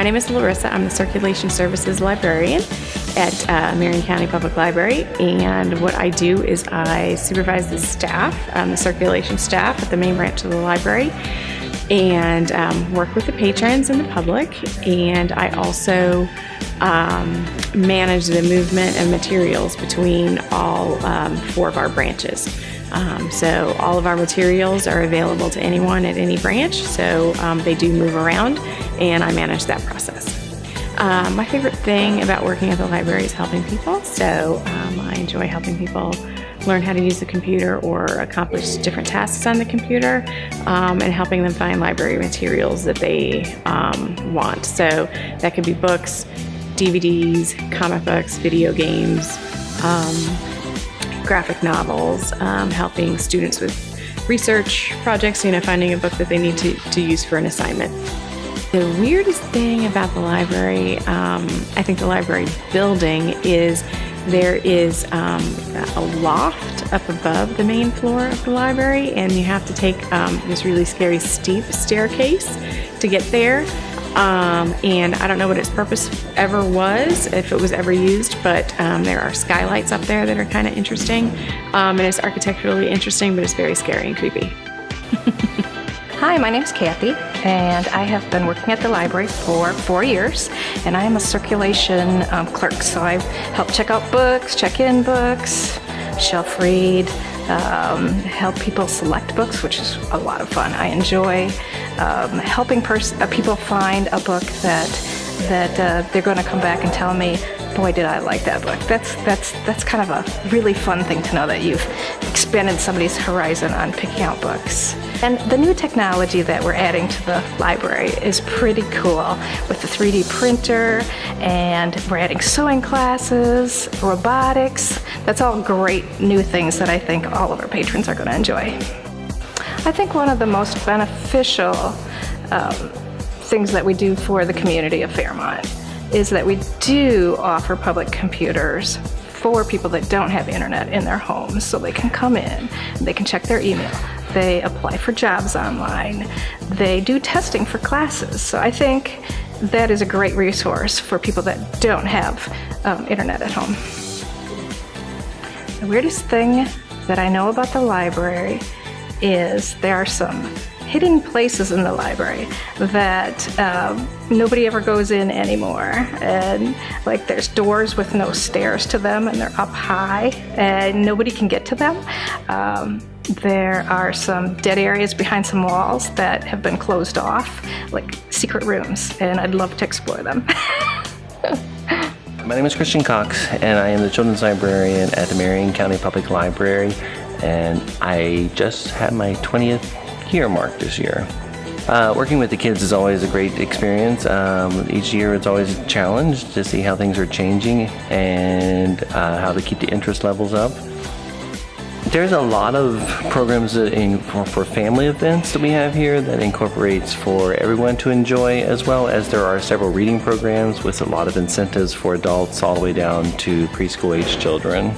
name is Larissa. I'm the Circulation Services Librarian at Marion County Public Library, and what I do is I supervise the staff, the circulation staff at the main branch of the library, and work with the patrons and the public, and I also manage the movement of materials between all 4 of our branches. So all of our materials are available to anyone at any branch, so they do move around, and I manage that process. My favorite thing about working at the library is helping people, so I enjoy helping people learn how to use the computer or accomplish different tasks on the computer, and helping them find library materials that they want. So that could be books, DVDs, comic books, video games, graphic novels, helping students with research projects, finding a book that they need to use for an assignment. The weirdest thing about the library, I think the library building, is there is a loft up above the main floor of the library, and you have to take this really scary steep staircase to get there. And I don't know what its purpose ever was, if it was ever used, but there are skylights up there that are kind of interesting, and it's architecturally interesting, but it's very scary and creepy. Hi, my name is Kathy, and I have been working at the library for 4 years, and I am a circulation clerk, so I help check out books, check in books, shelf read, help people select books, which is a lot of fun. I enjoy helping people find a book that they're going to come back and tell me, boy, did I like that book. That's kind of a really fun thing to know, that you've expanded somebody's horizon on picking out books. And the new technology that we're adding to the library is pretty cool, with the 3D printer, and we're adding sewing classes, robotics. That's all great new things that I think all of our patrons are going to enjoy. I think one of the most beneficial things that we do for the community of Fairmont is that we do offer public computers for people that don't have internet in their homes, so they can come in, they can check their email, they apply for jobs online, they do testing for classes. So I think that is a great resource for people that don't have internet at home. The weirdest thing that I know about the library is there are some hidden places in the library that nobody ever goes in anymore, and like there's doors with no stairs to them, and they're up high and nobody can get to them. There are some dead areas behind some walls that have been closed off, like secret rooms, and I'd love to explore them. My name is Christian Cox, and I am the Children's Librarian at the Marion County Public Library, and I just had my 20th year mark this year. Working with the kids is always a great experience. Each year it's always a challenge to see how things are changing and how to keep the interest levels up. There's a lot of programs for family events that we have here that incorporates for everyone to enjoy, as well as there are several reading programs with a lot of incentives for adults all the way down to preschool age children.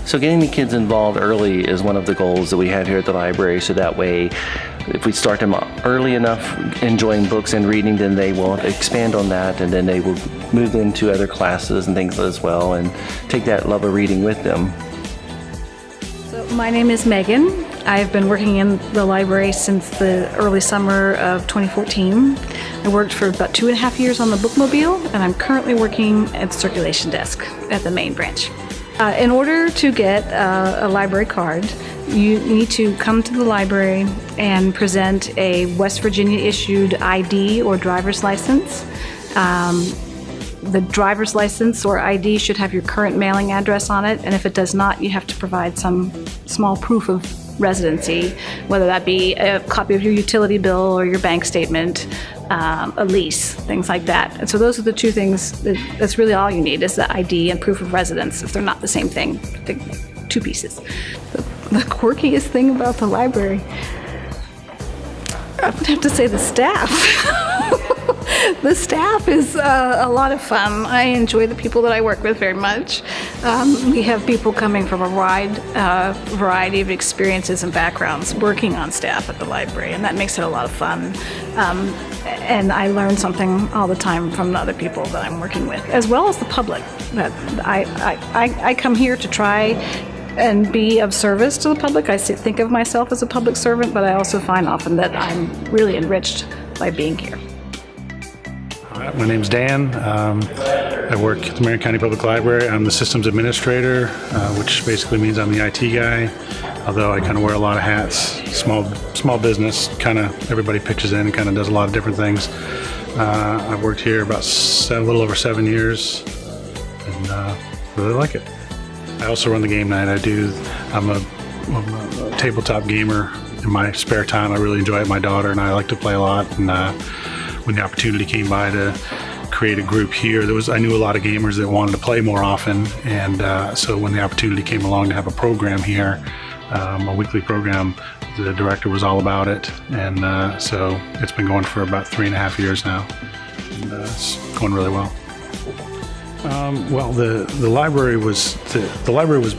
So getting the kids involved early is one of the goals that we have here at the library, so that way if we start them early enough enjoying books and reading, then they will expand on that, and then they will move into other classes and things as well, and take that love of reading with them. So my name is Megan. I've been working in the library since the early summer of 2014. I worked for about 2.5 years on the bookmobile, and I'm currently working at the circulation desk at the main branch. In order to get a library card, you need to come to the library and present a West Virginia issued ID or driver's license. The driver's license or ID should have your current mailing address on it, and if it does not, you have to provide some small proof of residency, whether that be a copy of your utility bill or your bank statement, a lease, things like that. And so those are the two things, that's really all you need, is the ID and proof of residence, if they're not the same thing, they're two pieces. The quirkiest thing about the library, I would have to say the staff. The staff is a lot of fun. I enjoy the people that I work with very much. We have people coming from a wide variety of experiences and backgrounds working on staff at the library, and that makes it a lot of fun. And I learn something all the time from the other people that I'm working with, as well as the public. That I come here to try and be of service to the public. I think of myself as a public servant, but I also find often that I'm really enriched by being here. My name's Dan. I work at the Marion County Public Library. I'm the systems administrator, which basically means I'm the IT guy, although I kind of wear a lot of hats. Small business, kind of everybody pitches in and kind of does a lot of different things. I've worked here about a little over 7 years and really like it. I also run the game night. I'm a tabletop gamer in my spare time. I really enjoy it. My daughter and I like to play a lot, and when the opportunity came by to create a group here, I knew a lot of gamers that wanted to play more often, and so when the opportunity came along to have a program here, a weekly program, the director was all about it, and so it's been going for about 3.5 years now, and it's going really well. Well, the library was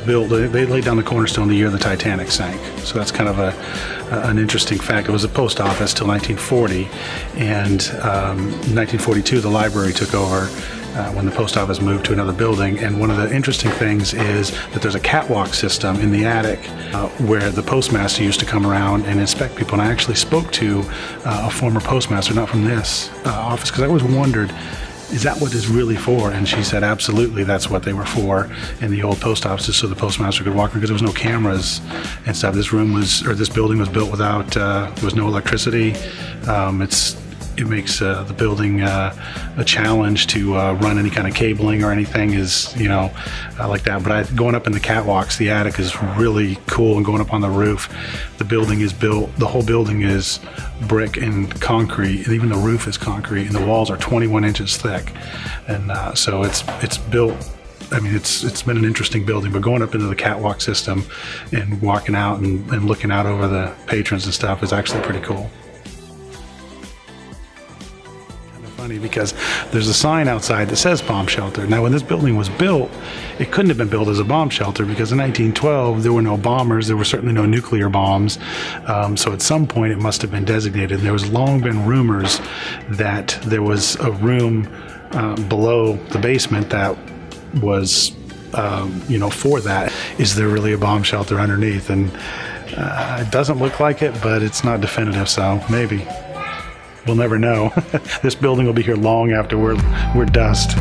built. They laid down the cornerstone the year the Titanic sank. So that's kind of an interesting fact. It was a post office till 1940, and in 1942 the library took over when the post office moved to another building. And one of the interesting things is that there's a catwalk system in the attic where the postmaster used to come around and inspect people. And I actually spoke to a former postmaster, not from this office, because I always wondered, is that what it's really for? And she said, absolutely, that's what they were for in the old post offices, so the postmaster could walk, because there was no cameras and stuff. This building was built without, there was no electricity. It makes the building a challenge to run any kind of cabling or anything like that. But going up in the catwalks, the attic is really cool, and going up on the roof, the whole building is brick and concrete, and even the roof is concrete, and the walls are 21 inches thick. And so it's built, I mean, it's been an interesting building, but going up into the catwalk system and walking out and looking out over the patrons and stuff is actually pretty cool. Funny, because there's a sign outside that says bomb shelter. Now, when this building was built, it couldn't have been built as a bomb shelter, because in 1912 there were no bombers, there were certainly no nuclear bombs, so at some point it must have been designated. There was long been rumors that there was a room below the basement that was for that. Is there really a bomb shelter underneath? And it doesn't look like it, but it's not definitive, so maybe. We'll never know. This building will be here long after we're dust.